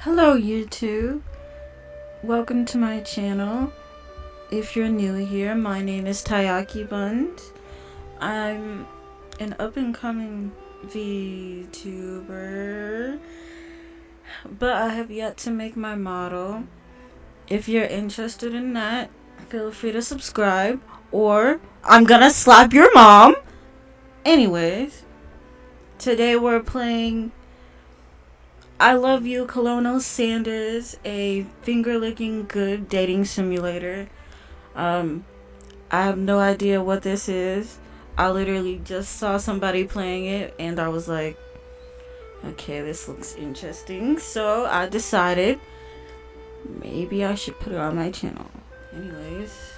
Hello YouTube, welcome to my channel. If you're new here, my name is Tayaki Bund. I'm an up-and-coming VTuber, but I have yet to make my model. If you're interested in that, feel free to subscribe or I'm gonna slap your mom. Anyways, today we're playing I Love You, Colonel Sanders, a finger-licking good dating simulator. I have no idea what this is. I literally just saw somebody playing it and I was like, okay, this looks interesting. So I decided maybe I should put it on my channel. Anyways.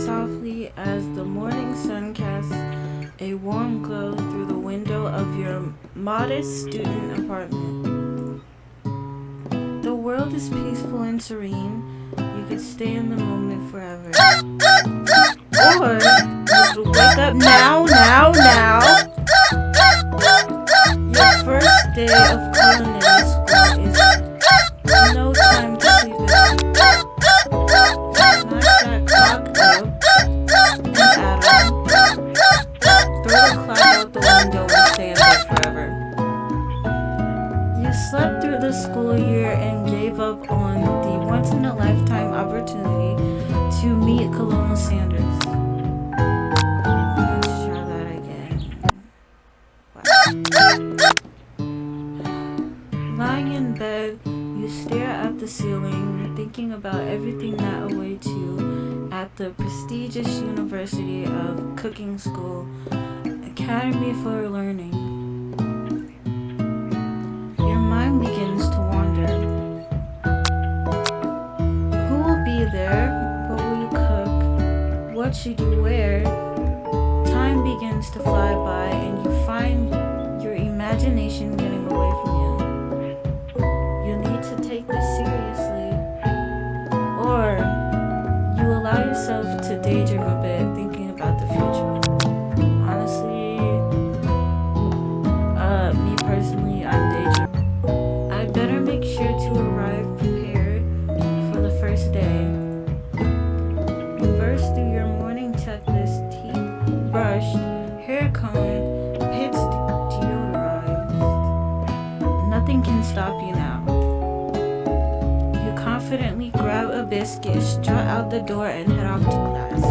Softly as the morning sun casts a warm glow through the window of your modest student apartment. The world is peaceful and serene. You could stay in the moment forever. Or you could wake up now. Your first day of culinary school is no time to sleep it. Smash that clock up. Adam, throw the clock out the window and stay in bed forever. You slept through the school year and gave up on the once-in-a-lifetime opportunity to meet Colonel Sanders. Let's try that again. Wow. Lying in bed, you stare at the ceiling, thinking about everything that awaits you at the prestigious University of Cooking School, Academy for Learning. Your mind begins to wander. Who will be there? What will you cook? What should you wear? Time begins to fly by and you find your imagination getting away from you. You need to take this seriously, or allow yourself to daydream a bit, thinking about the future. Honestly, me personally, I'm daydreaming. I better make sure to arrive prepared for the first day. You burst through your morning checklist: teeth brushed, hair combed, pits deodorized. Nothing can stop you now. Confidently grab a biscuit, strut out the door, and head off to class.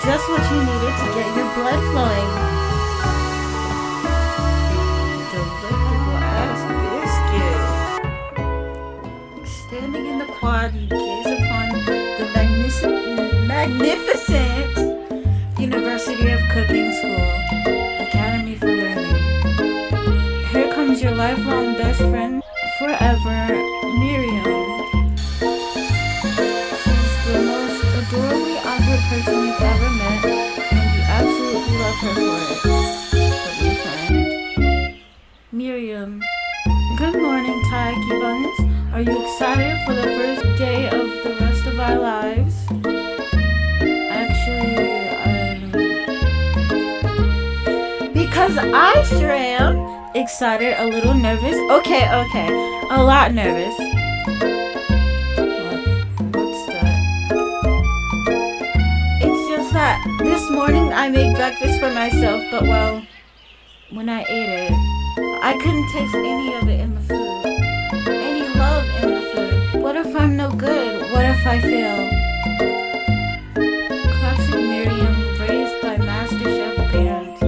Just what you needed to get your blood flowing. Delectable ass biscuit. Standing in the quad, you gaze upon the magnificent University of Cooking School, Academy for Learning. Here comes your lifelong best friend forever, Miriam. She's the most adorably awkward person you've ever met, and you absolutely love her for it. But we find Miriam. Good morning, Tayaki Buns. Are you excited for the first day of the rest of our lives? Actually, because I sure am. Excited, a little nervous. Okay. A lot nervous. What's that? It's just that this morning I made breakfast for myself, but well, when I ate it, I couldn't taste any of it in the food. Any love in the food. What if I'm no good? What if I fail? Classic Miriam, raised by Master Chef parents.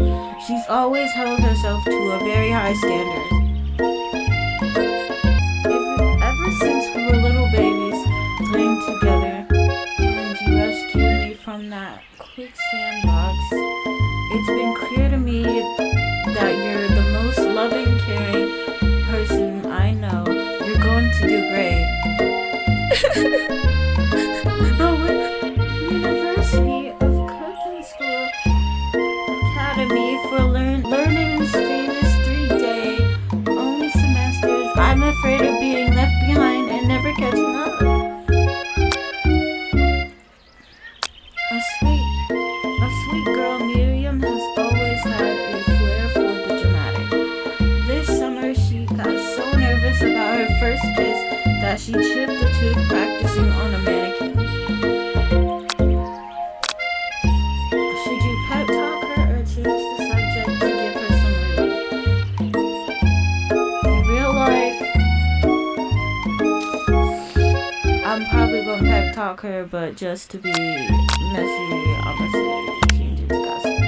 She's always held herself to a very high standard. Ever since we were little babies, playing together, and you rescued YouTube practicing on a mannequin. Should you pep talk her or change the subject to give her some relief? In real life, I'm probably gonna pep talk her, but just to be messy, I'ma say change it to gossip.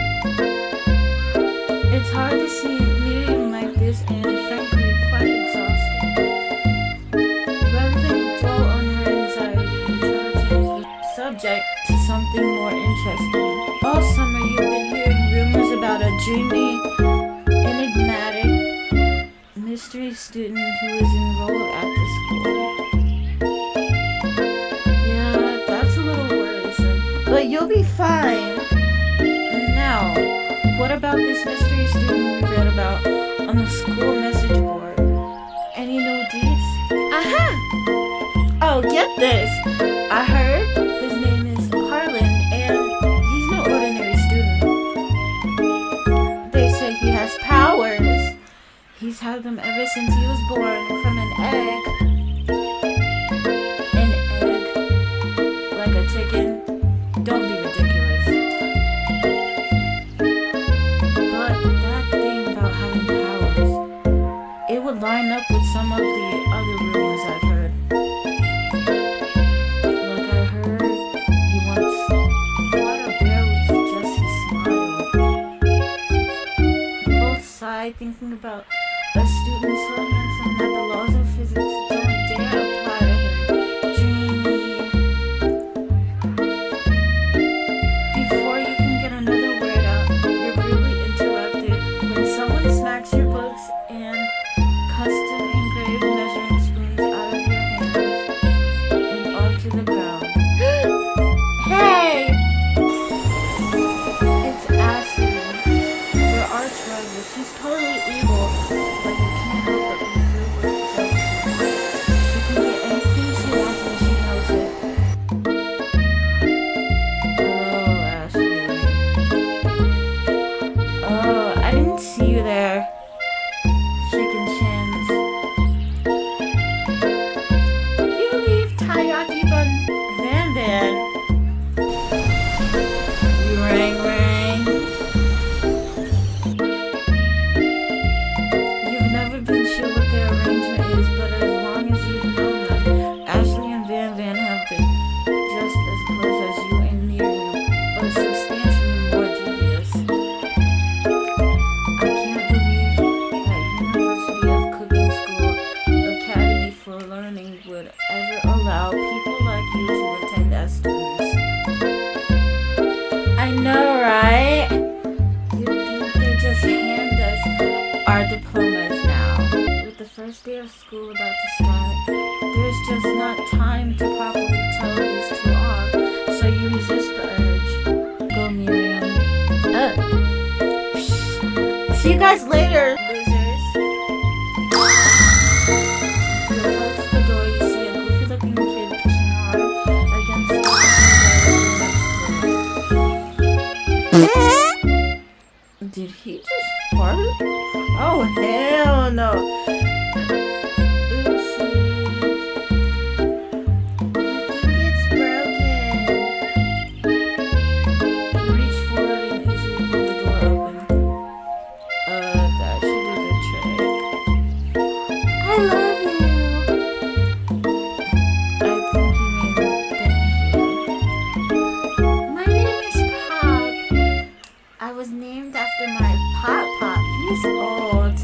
It's hard to see Miriam like this and frankly quite exhausting. Rather than dwell on her anxiety, try to change the subject to something more interesting. All summer you've been hearing rumors about a dreamy, enigmatic, mystery student who is enrolled at the school. Yeah, that's a little worrisome, but you'll be fine. Now, what about this mystery student we read about on the school message board? Any new deeds? Aha! Oh, get this! I heard his name is Harlan, and he's no ordinary student. They say he has powers. He's had them ever since he was born from an egg. An egg? Like a chicken? Don't be ridiculous. But that thing about having powers, it would line up with some of the other rumors I've heard. Like I heard he once fought a bear with just his smile. Both sighed thinking about a student so handsome that the laws of physics don't dare apply to him. Dreamy. Before you can get another word out, you're rudely interrupted when someone smacks your books and custom engraved measuring spoons out of your hands and onto the ground. Hey! It's Ashley, your arch rival. She's totally evil, but you can't help but be filled with jealousy. She can get anything she wants and she knows it. Hello, Ashley. Oh, I didn't see you there. Shaking chins. You leave Taiyaki Van Van. Rang rang. You've never been sure what their arrangement is, but as long as you've known them, Ashley and Van Van have been just as close as you and Miriam, but substantially more devious. I can't believe that University of Cooking School Academy for Learning would ever allow people like you to attend as students. I know, right? You'd think they just hand us our diplomas now. With the first day of school about to start, there's just not time to properly tell these two off, so you resist the urge. Go, Miriam. See you guys later, losers. You approach the door, you see a goofy-looking kid pushing hard against the door next to him. Did he just fart? Oh, hell no. Oopsie. I think it's broken. You reach forward and easily pull the door open. That should do the trick. I love you. I think you mean thank you. My name is Pop. I was named after my Pop Pop. He's old.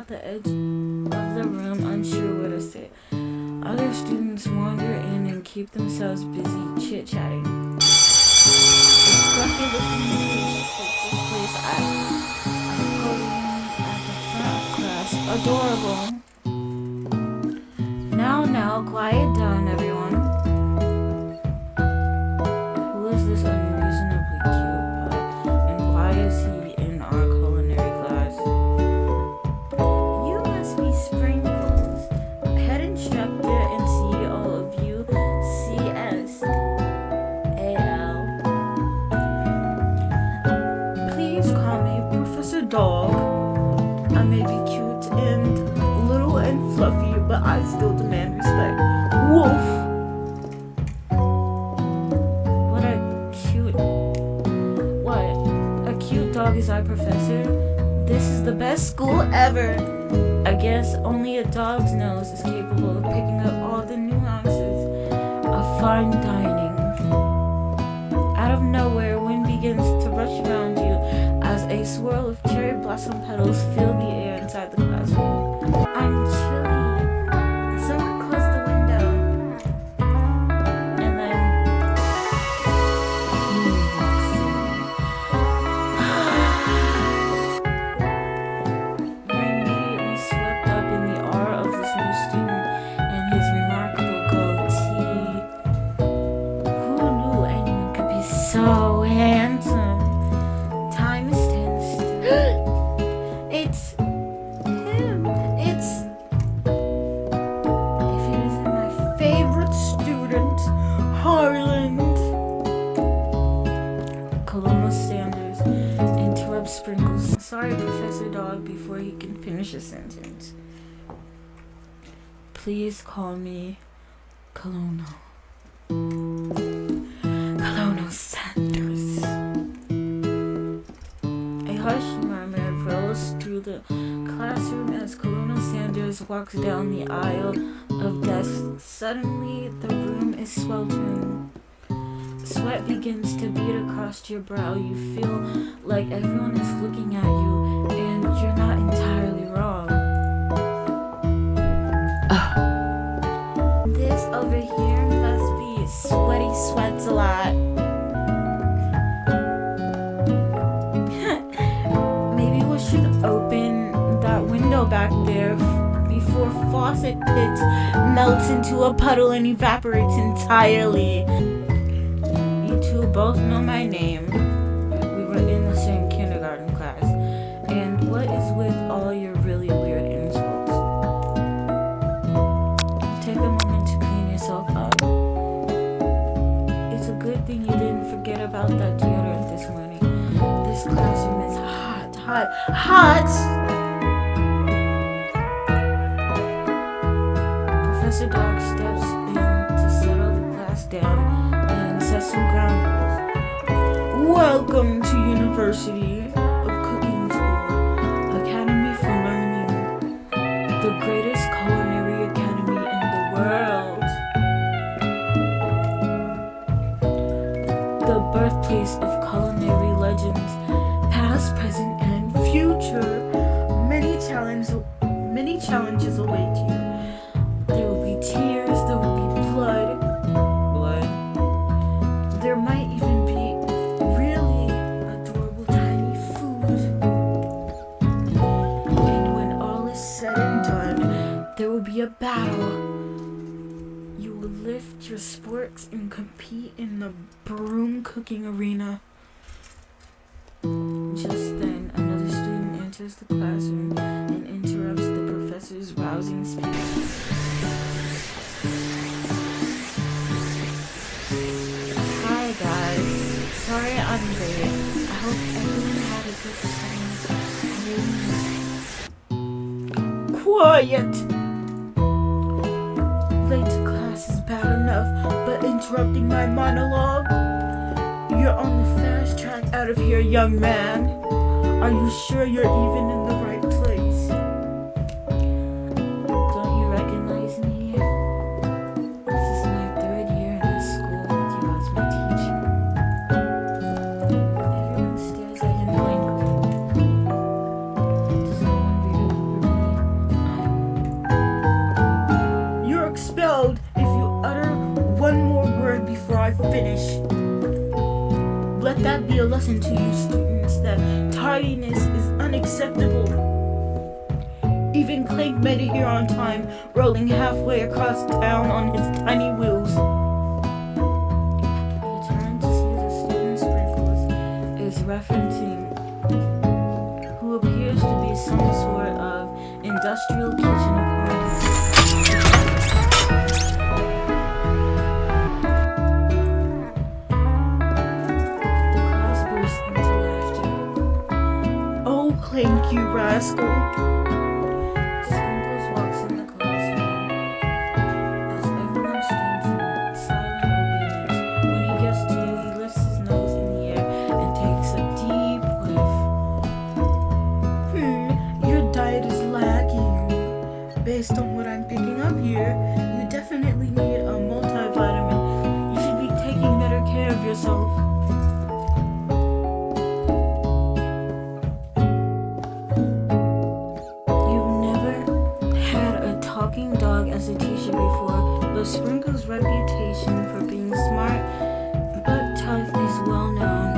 at the edge of the room, unsure where to sit. Other students wander in and keep themselves busy chit-chatting. The scruffy looking English takes his place at the podium at the front of class. Adorable. Now, quiet down, everyone. Who is this unreasonably cute pup, and why is he in our culinary class? You must be Sprinkles, head instructor and CEO of UCSAL. Please call me Professor Dog. I may be cute and little and fluffy, but I still demand respect. Woof! A cute dog is our professor? This is the best school ever! I guess only a dog's nose is capable of picking up all the nuances of fine dining. Out of nowhere, wind begins to rush around you as a swirl of cherry blossom petals fill the air inside the classroom. I'm chilly. Someone close the window. And then he walks in. You're immediately swept up in the aura of this new student and his remarkable goatee. Who knew anyone could be so handsome? Time stands still. It's him. If it isn't my favorite student, Harland. Colonel Sanders interrupts Sprinkles. Sorry, Professor Dog, before he can finish a sentence. Please call me Colonel Sanders. A hushed murmur rolls through the classroom as Colonel Sanders walks down the aisle of desks. Suddenly, the room is sweltering. Sweat begins to bead across your brow. You feel like everyone is looking at you, and you're not entirely wrong. This over here must be Sweaty Sweats a Lot. Maybe we should open that window back there before faucet pit melts into a puddle and evaporates entirely. You two both know my name. We were in the same kindergarten class. And what is with all your really weird insults? Take a moment to clean yourself up. It's a good thing you didn't forget about that deodorant this morning. This classroom is hot. Professor Dog steps in to settle the class down and set some ground rules. Welcome to University of Cooking School, Academy for Learning, the greatest culinary academy in the world. The birthplace of culinary legends, past, present, and future. Many challenges await you. There will be tears, there will be blood. There might even be really adorable tiny food. And when all is said and done, there will be a battle. You will lift your sporks and compete in the broom cooking arena. Just then, another student enters the classroom and interrupts the professor's rousing speech. Hi guys, sorry I'm late. I hope everyone had a good summer. Quiet! Late to class is bad enough, but interrupting my monologue? You're on the fast track out of here, young man. Are you sure you're even in the right place? Don't you recognize me? This is my third year in this school with you as my teacher. Everyone stares at him blankly. Does no one remember me? lesson to you students that tardiness is unacceptable. Even Clank made it here on time, rolling halfway across town on his tiny wheels. He turned to see the student Sprinkles is referencing who appears to be some sort of industrial kitchen appliance. The class burst into laughter. Oh, Clank, you rascal! Sprinkles walks in the classroom as everyone stands in silent obedience. When he gets to you, he lifts his nose in the air and takes a deep whiff. Your diet is lacking. Based on what I'm picking up here, you definitely need a multivitamin. You should be taking better care of yourself. You've never had a talking dog as a teacher before, but Sprinkles' reputation for being smart but tough is well known.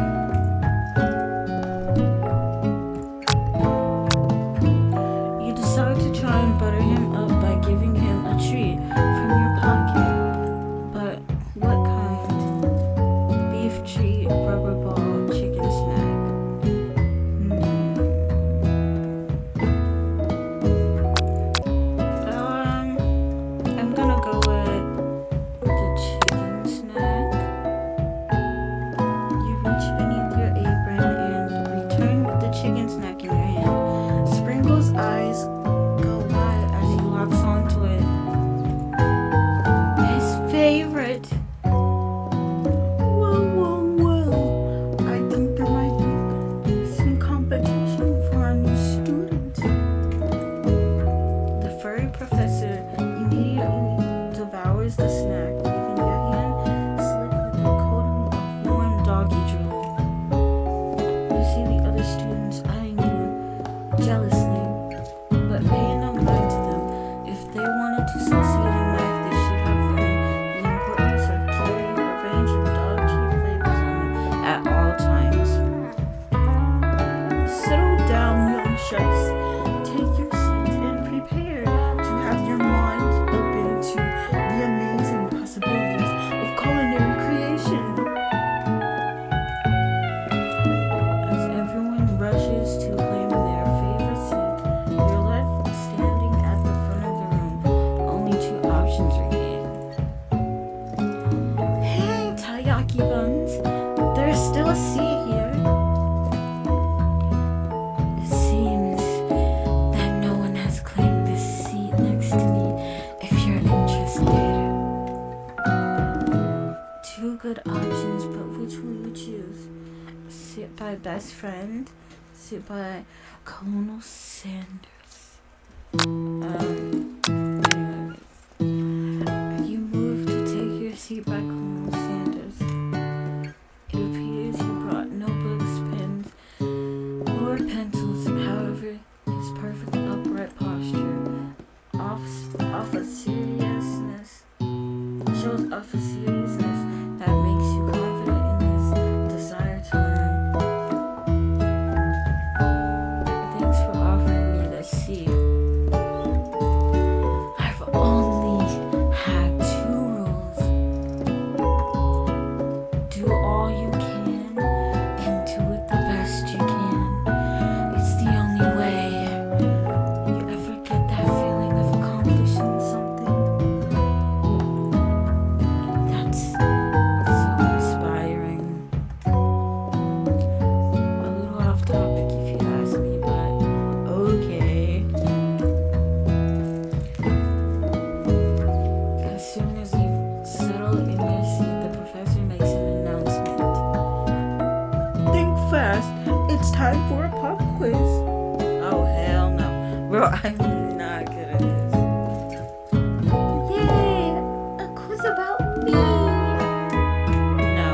You decide to try and butter him up by giving him a treat from your pocket. But what kind? Beef treat, rubber ball, chicken snack. I'm gonna go with the chicken snack. You reach beneath your apron and return with the chicken snack in your hand. Sprinkles' eyes go wide as he locks onto it. His favorite. Whoa. I think there might be some competition for our new student. The furry professor immediately devours the snack, leaving your hand slick with a coating of warm doggy drool. You see the other students eyeing you jealously, but pay no mind to them. If they wanted to succeed in life, they should have learned the importance of carrying a range of dog treat flavors on them at all times. Settle down, young chefs. Take your seats and prepare to have your minds open to the amazing possibilities of culinary creation. As everyone rushes to claim their favorite seat, you're left standing at the front of the room. Only two options remain. Hey, taiyaki buns, there's still a seat here. It seems that no one has claimed this seat next to me. If you're interested. Two good options, but which will you choose? Sit by best friend, sit by Colonel Sanders. Anyways, you move to take your seat by Colonel Sanders. It appears he brought notebooks, pens, or pencils. However, his perfect upright posture shows off a seriousness that makes you confident in his desire to learn. Thanks for offering me this seat. I've only had two rules. Do all you can and do it the best you can. It's the only way you ever get that feeling of accomplishing something. That's so inspiring. A little off topic if you ask me, but okay. As soon as you settle in your seat, the professor makes an announcement. Think fast. It's time for a pop quiz. Oh, hell no. Bro, I'm not good at this. Yay! A quiz about me! No.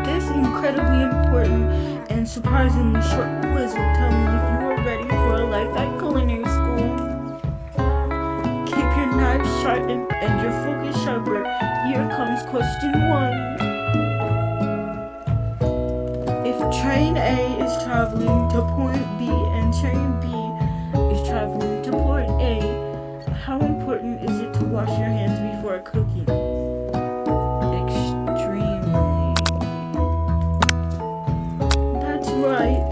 This incredibly important and surprisingly short quiz will tell me if you are ready for a life at culinary school. Keep your knives sharpened and your focus sharper. Here comes question 1. train A is traveling to point B and train B is traveling to port A, how important is it to wash your hands before cooking? Extremely. That's right.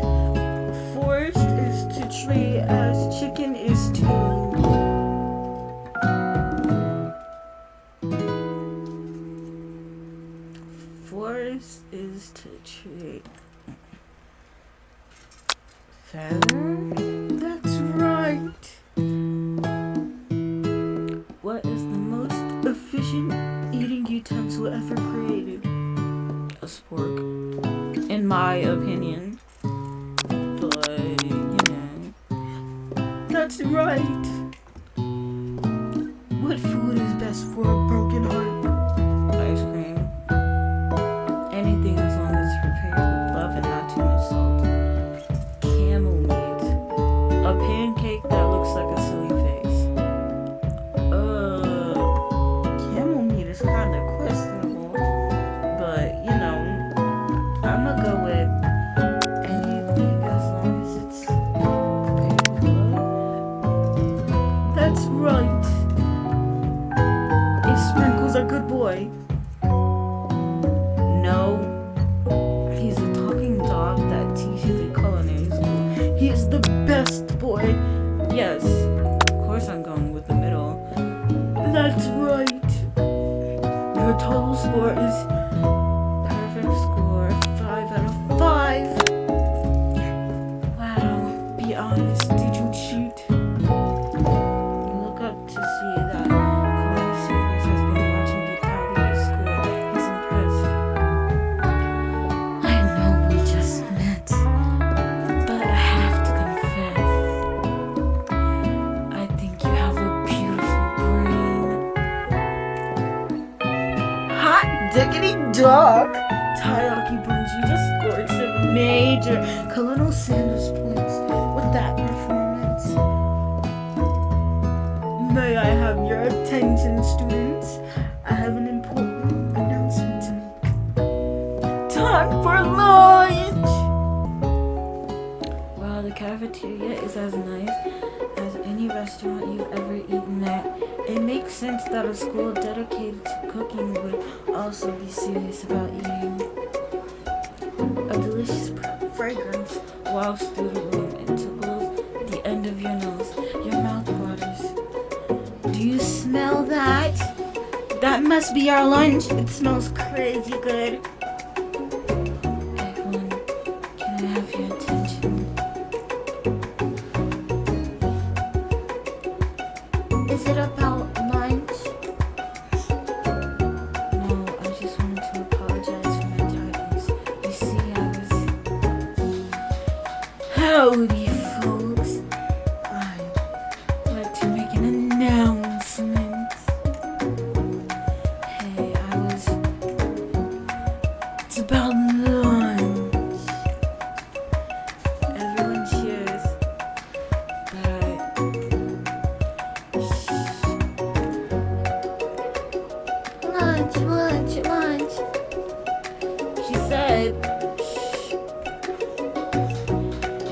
Forest is to tree as chicken is to... Forest is to tree. Feather? That's right. What is the most efficient eating utensil ever created? A spork. In my opinion. But, you know. That's right. What food is best for a broken heart? Ice cream. Anything as long as it's prepared with love and not too much salt. Camel meat. A pancake that looks like a silly face. Camel meat is kind of questionable, but you know, I'ma go with anything as long as it's prepared with love. That's right. Is Sprinkles a good boy? No. He's a talking dog that teaches at culinary school. He is the best boy. Yes. Of course I'm going with the middle. That's right. Your total score is perfect score. 5 out of 5. Wow. Be honest. Did you cheat? You look up to see that Colonel Sanders has been watching the Academy School. He's impressed. I know we just met, but I have to confess, I think you have a beautiful brain. Hot diggity dog! Taiyaki Bunji just scored some major Colonel Sanders points with that performance. May I have your attention, students? I have an important announcement to make. Time for lunch! While the cafeteria is as nice as any restaurant you've ever eaten at, it makes sense that a school dedicated to cooking would also be serious about eating. A delicious fragrance wafts through the room and tickles the end of your nose. Your mouth waters. Do you smell that? That must be our lunch. It smells crazy good. Everyone, can I have your attention? Is it about lunch? No, I just wanted to apologize for my tardiness. You see, Howdy, folks. I'd like to make an announcement. Hey, it's about lunch. Everyone cheers. But lunch. She said,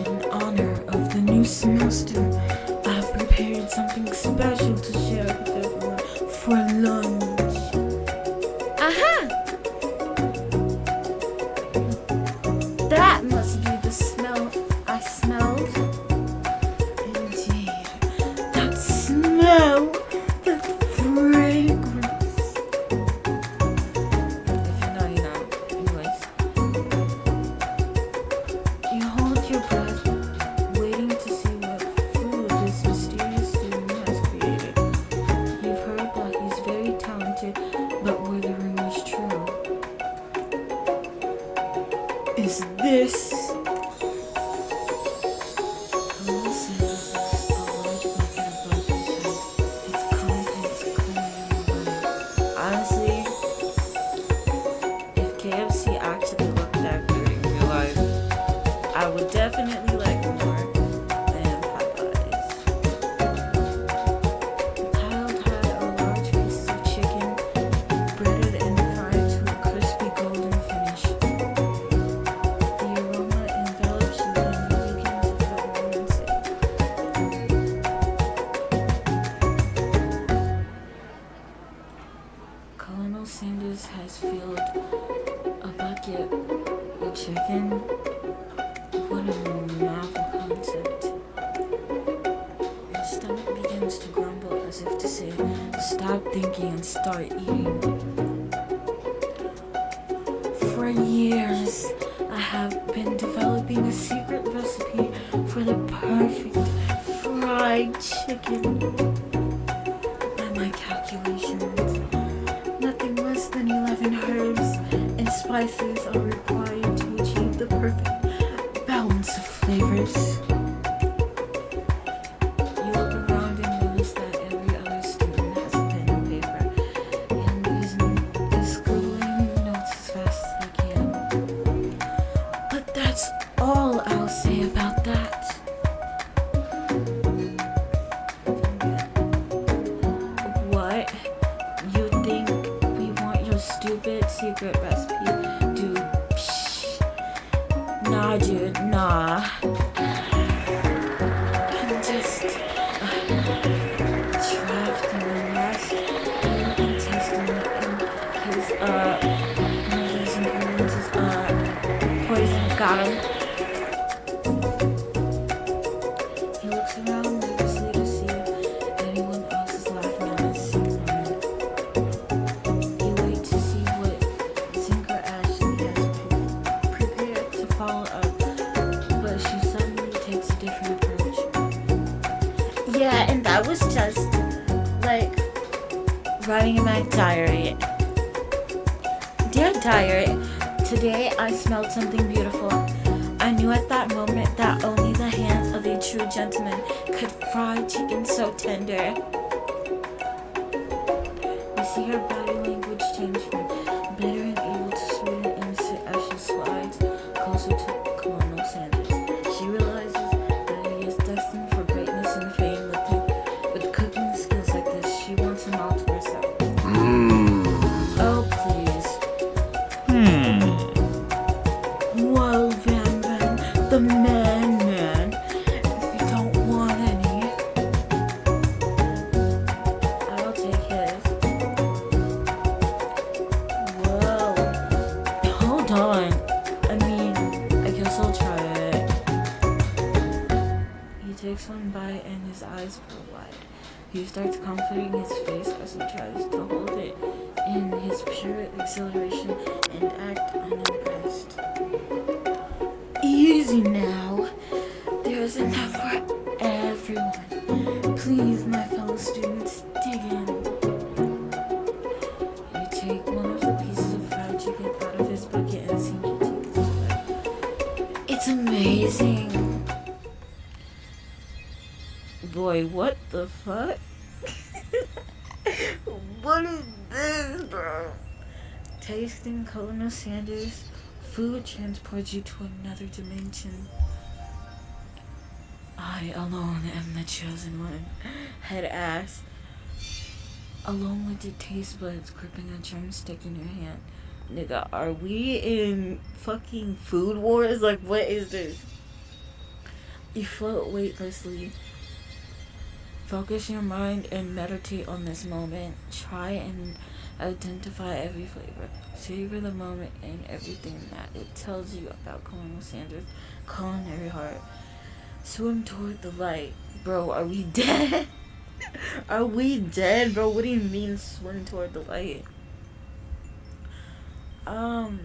in honor of the new semester, I've prepared something special to share with everyone for lunch. Aha! That must be the smell I smelled. Indeed, that smell, that fragrance. If you know, you know. Anyways, you hold your breath, waiting to see what food this mysterious student has created. You've heard that he's very talented, but were the rumors true? Is this? Honestly, if KFC actually looked that good in real life, I would definitely like more than Popeyes. Kyle had a large piece of chicken, breaded and fried to a crispy golden finish. The aroma stop thinking and start eating. For years, I have been developing a secret recipe for the perfect fried chicken. By my calculations, nothing less than 11 herbs and spices are required to achieve the perfect balance of flavors. You look around and notice that every other student has a pen and paper and is scribbling notes as fast as they can. But that's all I'll say about that. What? You think we want your stupid secret recipe? Dude, psh. Nah, dude, nah. I'm just trapped in the last and tasting it in case, one of those ingredients is, poison. Got him. He looks around nervously to see if anyone else is laughing at his secret. You wait to see what Zinker Ashley has prepared to follow up, but she suddenly takes a different approach. Yeah, and that was just like writing in my diary. Dear diary, today I smelled something beautiful. I knew at that moment that only the hands of a true gentleman could fry chicken so tender. We see her body language change from bitter and evil to sweet and innocent as she slides closer to Colonel Sanders. She realizes that he is destined for greatness and fame with cooking skills like this. She wants him all to herself. Oh, please. Whoa, Van Van, the man. If you don't want any, I'll take his. Whoa. Hold on. I mean, I guess I'll try it. He takes one bite and his eyes grow wide. He starts comforting his face as he tries to hold it in his pure exhilaration and act unimpressed. Easy now. There's enough for everyone. Please, my fellow students, dig in. You take one of the pieces of fried chicken out of his bucket and sink it to his stomach. It's amazing. Boy, what the fuck? What is this, bro? Tasting Colonel Sanders' food transports you to another dimension. I alone am the chosen one. Head ass. Alone with your taste buds gripping a drumstick in your hand. Nigga, are we in fucking food wars? Like, what is this? You float weightlessly. Focus your mind and meditate on this moment. Try and identify every flavor. Savor the moment and everything that it tells you about Colonel Sanders' culinary heart. Swim toward the light. Bro, are we dead? Are we dead, bro? What do you mean swim toward the light? I'ma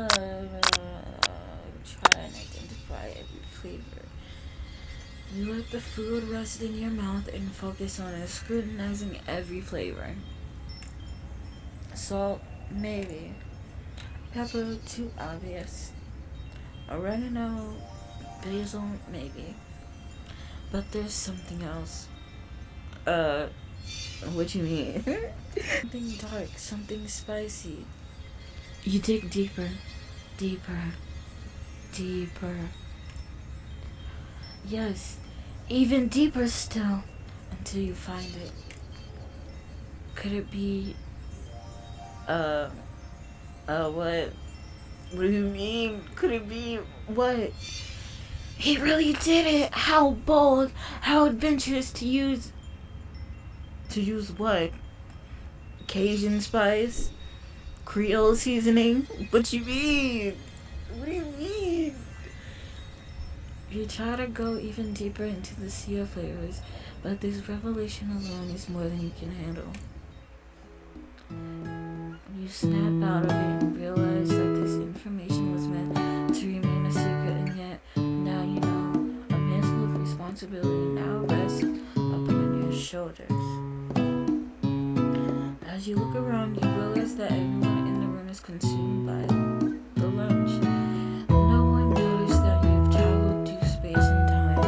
try and identify every flavor. You let the food rest in your mouth and focus on it, scrutinizing every flavor. Salt, maybe. Pepper, too obvious. Oregano, basil, maybe. But there's something else. What you mean? Something dark, something spicy. You dig deeper, deeper, deeper. Yes, even deeper still, until you find it. Could it be, what? What do you mean? Could it be, what? He really did it! How bold, how adventurous to use what? Cajun spice? Creole seasoning? What you mean? What do you mean? You try to go even deeper into the sea of flavors, but this revelation alone is more than you can handle. You snap out of it and realize that this information was meant to remain a secret, and yet now you know a mantle of responsibility now rests upon your shoulders. As you look around, you realize that everyone in the room is consumed by the lunch. No one noticed that you've traveled through space and time.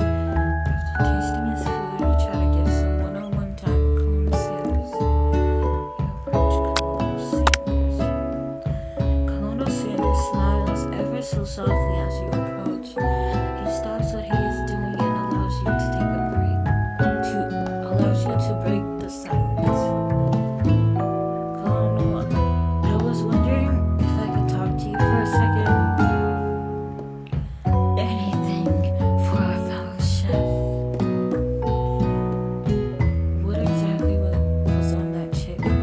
After tasting his food, you try to get some one-on-one time with Colonel Sanders. You approach Colonel Sanders smiles ever so softly as you approach. He stops what he is doing and allows you to take a break. Allows you to break the silence. I was wondering if I could talk to you for a second. Anything for our fellow chef. What exactly was on that chicken?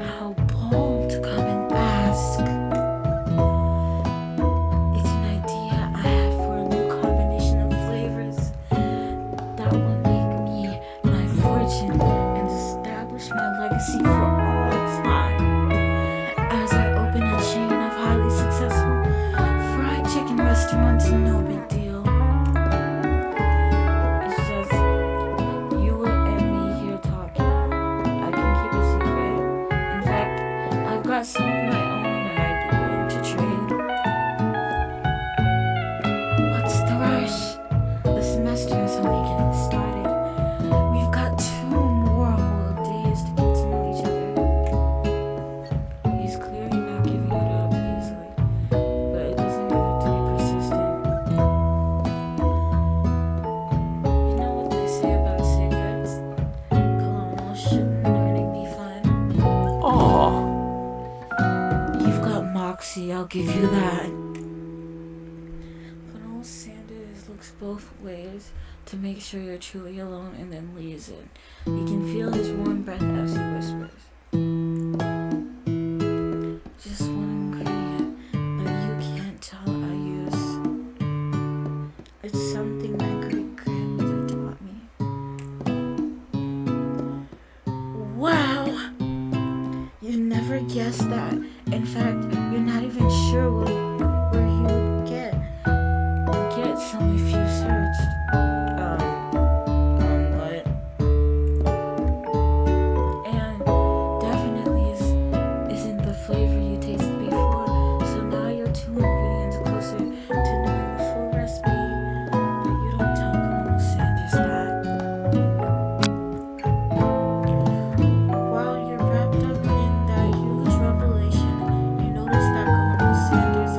How bold to come and ask. It's an idea I have for a new combination of flavors that will make me my fortune and establish my legacy for all time. As I open a chain of highly successful fried chicken restaurants, no big deal. It's just you and me here talking. I can keep a secret. In fact, I've got some of my own that I'd be willing to trade. What's the rush? The semester is only getting started. We've got 2 more whole days to get to know each other. He's clearly not giving it up easily, but it doesn't hurt to be persistent. You know what they say about cigarettes? Colonel, shouldn't learning be fun? Aw. You've got moxie, I'll give you that. Colonel Sanders looks both ways to make sure you're truly alone and then leaves it. You can feel his warm breath as he whispers. Just one ingredient, but you can't tell I use. It's something my great grandmother taught me. Wow! You never guessed that. In fact, you're not even sure where you would get some if you searched. What? And definitely isn't the flavor you tasted before. So now you're 2 ingredients closer to knowing the full recipe. But you don't tell Colonel Sanders that. While you're wrapped up in that huge revelation, you notice that Colonel Sanders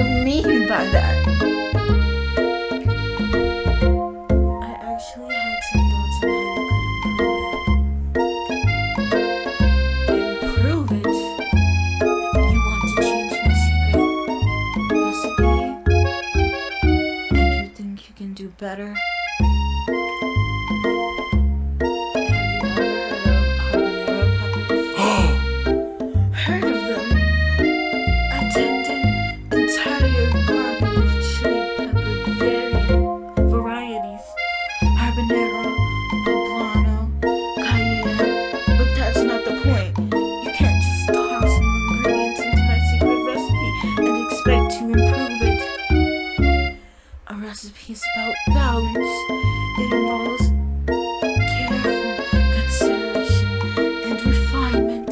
you mean by that? I actually had some thoughts on how you could improve it. You want to change my secret recipe? And you think you can do better? Heard of them? Attended entire garden of chili pepper varieties. Habanero, poblano, cayenne. But that's not the point. You can't just toss new ingredients into my secret recipe and expect to improve it. A recipe is about balance. It involves careful consideration and refinement.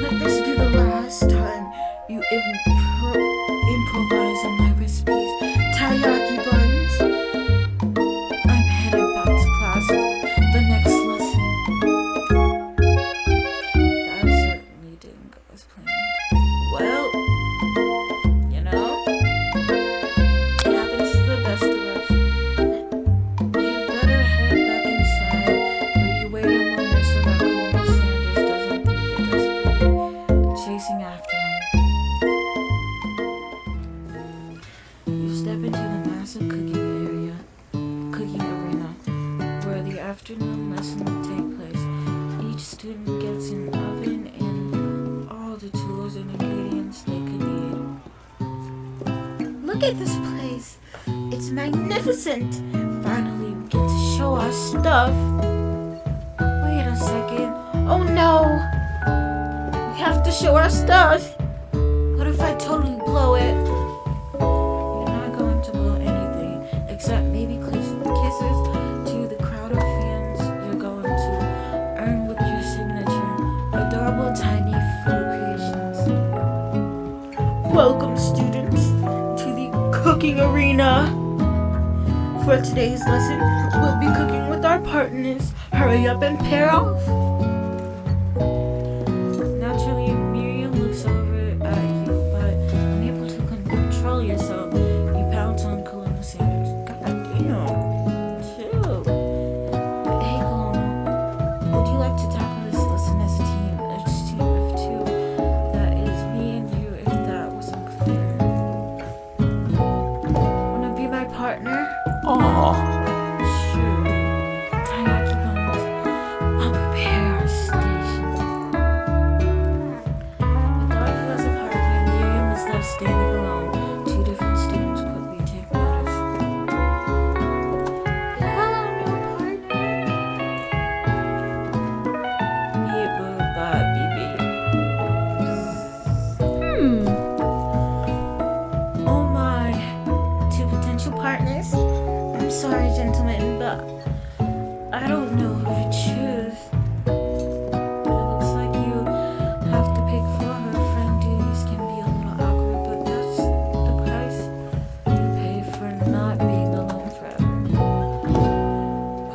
Let this be the last time you improvise on my recipes. Taiyaki buns. I'm headed back to class for the next lesson. That certainly didn't go as planned. Well, you know, it happens to the best of us. You better head back inside where you wait a moment so that Colonel Sanders doesn't think you're desperately chasing after him. You step into the massive cooking arena, where the afternoon lesson will take place. Each student gets an oven and all the tools and ingredients they could need. Look at this place. It's magnificent. Finally, we get to show our stuff. Wait a second. Oh no! We have to show our stuff. What if I totally blow it? You're not going to blow anything, except maybe kisses to the crowd of fans you're going to earn with your signature. Adorable tiny food creations. Welcome, students, to the cooking arena. For today's lesson, we'll be cooking with our partners. Hurry up and pair off. Naturally, Miriam looks over at you, but unable to control yourself, you pounce on Colonel Sanders. God damn. Chill. Hey, Colonel, would you like to tackle this lesson as a team? A team of two. That is me and you, if that wasn't clear. Wanna be my partner? Aw. Sure. Taiyaki buns. I'll prepare our station. Without you as a partner, Miriam is left standing alone. Two different students quickly take notice. Hello, new partner. Beep, boop, bop, beep, beep. Oh my. Two potential partners? I'm sorry, gentlemen, but I don't know who to choose. It looks like you have to pick for her. Friend duties can be a little awkward, but that's the price you pay for not being alone forever.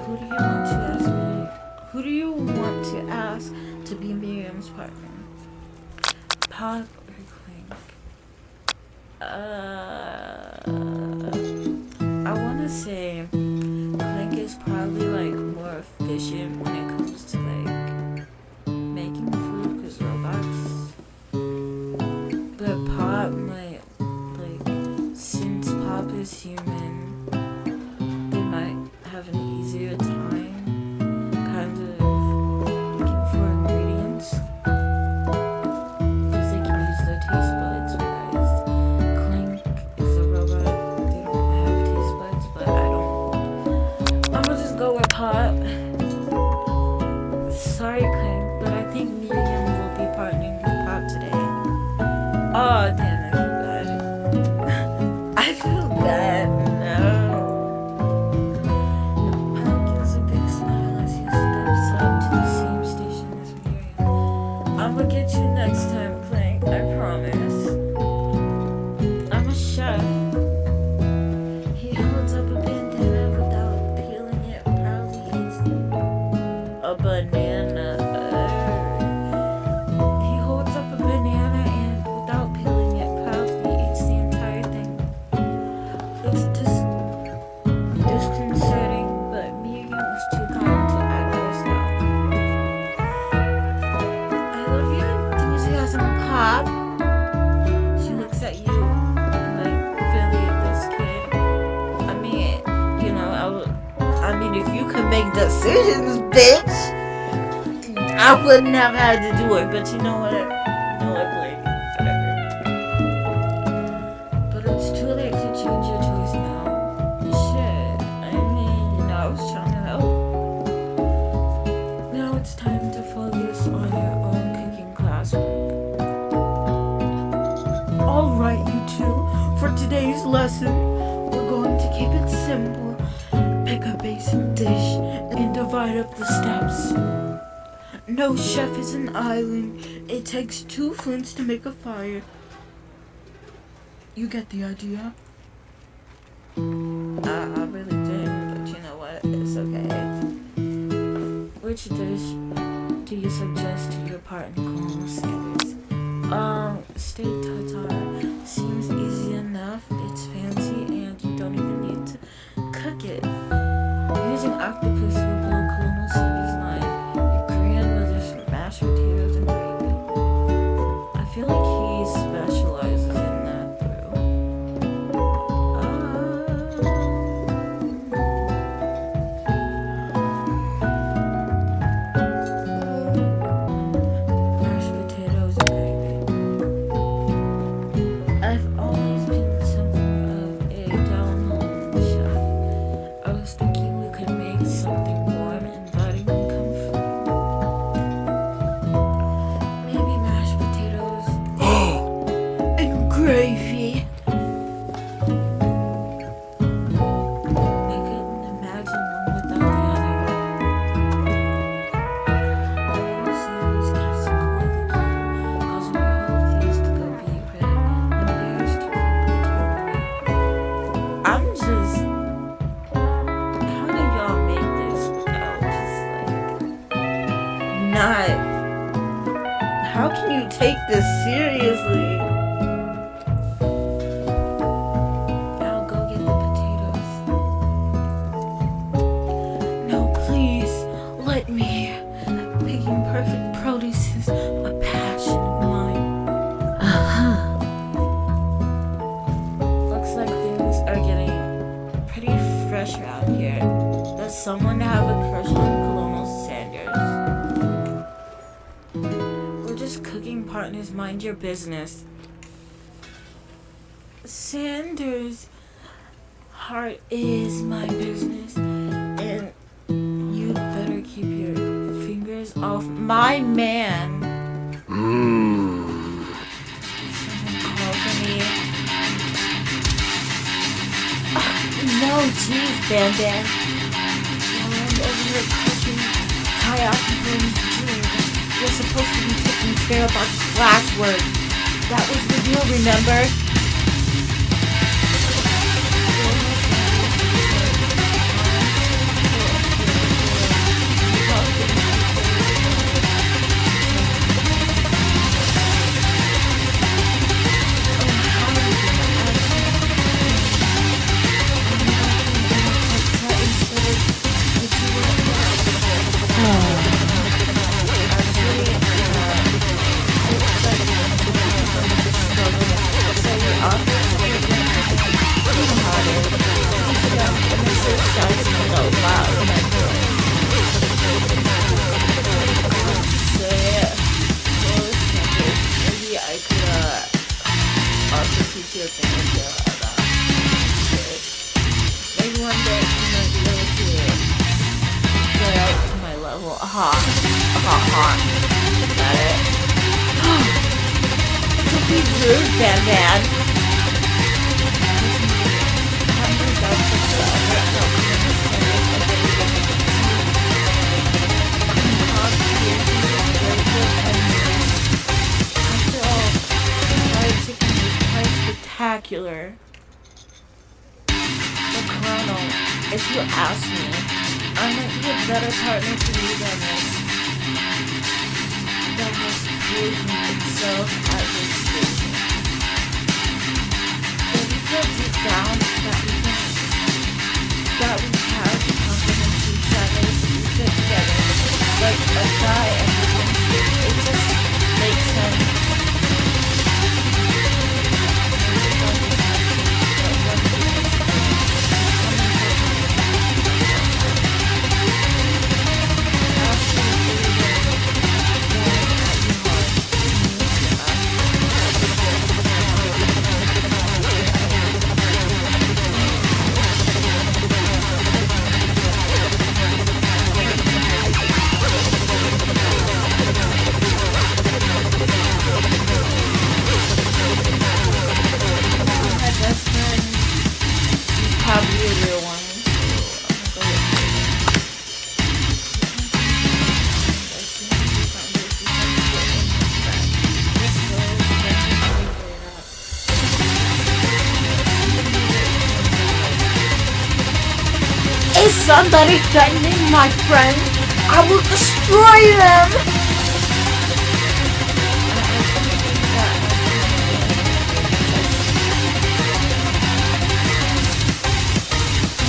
Who do you want to ask me? Who do you want to ask to be Miriam's partner? Pop or Clink? I want to say Clink is probably like more efficient when it comes to like making food because robots. But Pop might like, since Pop is human, they might have an easier time kind of looking for ingredients because they can use their taste buds. Whereas Clink is a robot. They don't have taste buds, but I don't. I'm gonna just go with Pop. Sorry, Clink, but I think Miriam will be partnering with Pop today. Oh, damn, I feel bad. I feel bad. No. Pop gives a big smile as he steps up to the same station as Miriam. I'm gonna get you next time, Clink. I promise. I'm a chef. He holds up a bandana without peeling it, proudly eats a banana. decisions, bitch. I wouldn't have had to do it, but you know what? Blake. Whatever. But it's too late to change your choice now. Shit. I mean, I was trying to help. Now it's time to focus on your own cooking classwork. Alright, you two. For today's lesson, we're going to keep it simple. Pick a basic dish and divide up the steps. No chef is an island. It takes 2 flints to make a fire. You get the idea? I really didn't, but you know what? It's okay. Which dish do you suggest to your partner, Colonel Sanders? Steak tartare seems easy enough. It's fancy and you don't even need to cook it. Using octopus will blow Colonel Sanders' mind. Your grandmother's mashed potatoes and gravy. I feel like he specializes in that though. Mashed potatoes and gravy. I've always been something of a down-home chef. I was thinking we could make something warm, inviting, and comforting. Maybe mashed potatoes and gravy. I couldn't imagine one without the other. Colonel Sanders cast a cool look, causing your whole face to go beet red and bears to quickly turn away. I'm just. How did y'all make this without just not? How can you take this seriously? I'll go get the potatoes. No, please, let me. Picking perfect produce is a passion of mine. Looks like things are getting pretty fresh around here. Does someone have a crush on Colonel Sanders? We're just cooking partners, mind your business. Sanders' heart is my business, and you better keep your fingers off my man. Someone call for me. No, jeez, Ban Ban. Stand over here cooking Kayaki Jr. You're supposed to be taking care of our classwork. That was the deal, remember? Maybe I could also teach you a thing or two about it. Maybe one day you might be able to get out to my level. Is that it? Don't be rude, Ban Ban. Spectacular. But Colonel, if you ask me, I might be a better partner for you than this. That has proven itself at this station. But we feel deep down that we have the complementary shadows to fit together. Like a guy and a woman. It just makes sense. somebody threatening my friend, I will destroy them!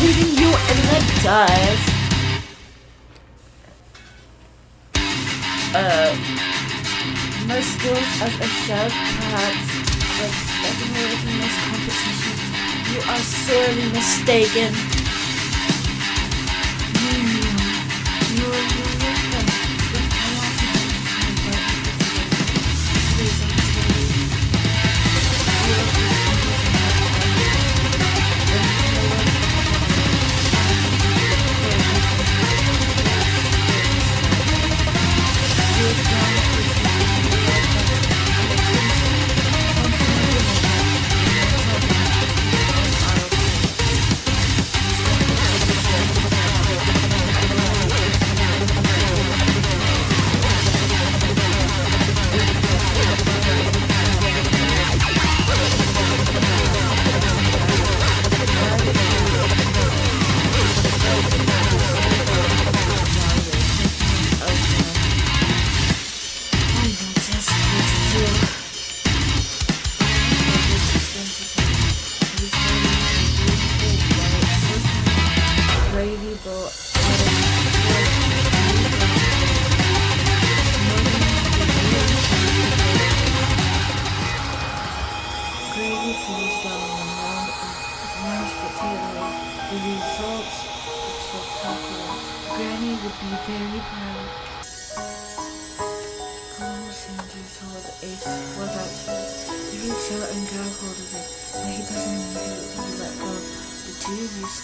Leaving you in the dust. My skills as a chef, perhaps, but stepping away from this competition, you are sorely mistaken. You are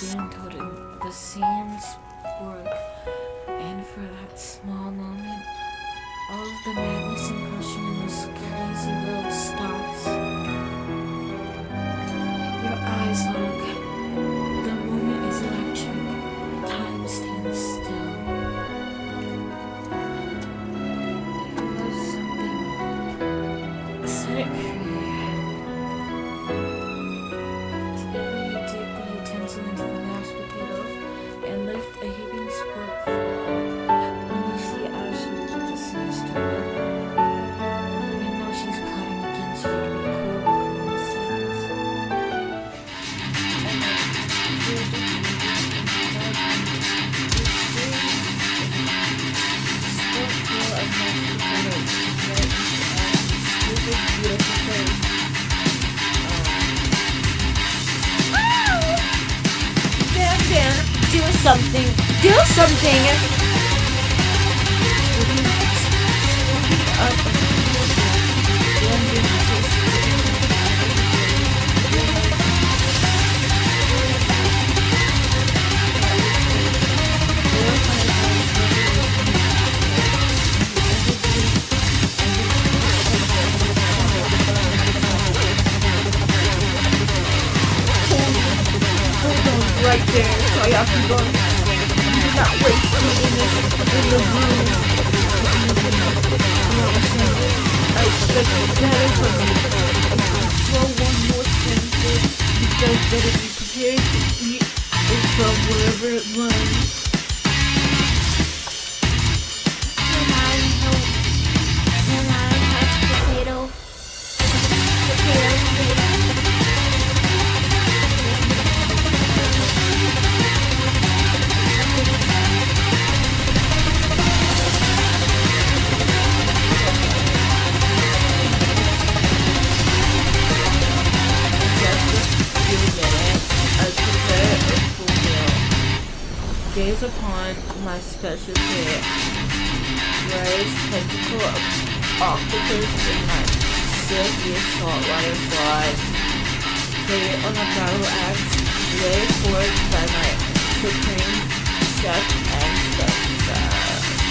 stand holding the sand sport, and for that small moment, all of the madness and crushing in those crazy little stops. Your eyes look. The moment is electric. Time stands still. You love something. Set it free. Do something! Right there, so I have to go. Not wasting in the room. I expect better from you. Throw one more sentence. You guys better be prepared to eat it from wherever it runs. Can I have potato? Gaze upon my special care. Rice, tentacle, octopus, and my silky saltwater flies. Play on a battle axe, lay forth by my supreme chef and stepdad.